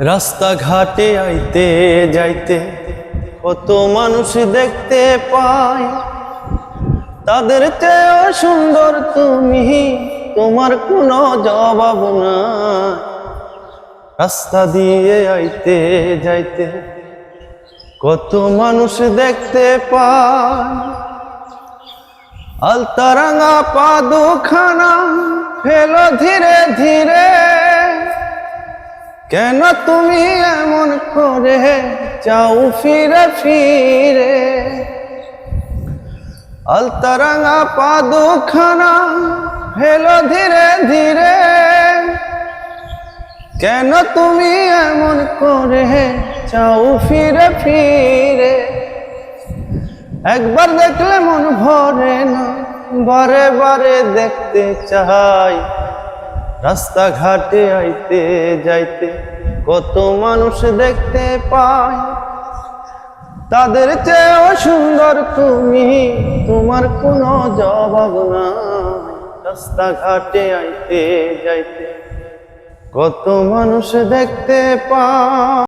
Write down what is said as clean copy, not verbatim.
রাস্তাঘাটে আইতে যাইতে কত মানুষ দেখতে পাই, তাদের চেয়েও সুন্দর তুমি, তোমার কোনো জবাব নাই। রাস্তা দিয়ে আইতে যাইতে কত মানুষ দেখতে পাই, আলতারাঙা পা দুখানা ফেলো ধীরে ধীরে, কেন তুমি এমন করে যাও ফিরে ফিরে। আলতারাঙা পা দুখানা ফেলো ধীরে ধীরে, কেন তুমি এমন করে যাও ফিরে ফিরে। একবার দেখলে মন ভরে না, বারে বারে দেখতে চাই। রাস্তাঘাটে আইতে যাইতে কত মানুষ দেখতে পাই, তাদের চেয়েও সুন্দর তুমি, তোমার কোনো জবাব নাই। রাস্তাঘাটে আইতে যাইতে কত মানুষ দেখতে পাই।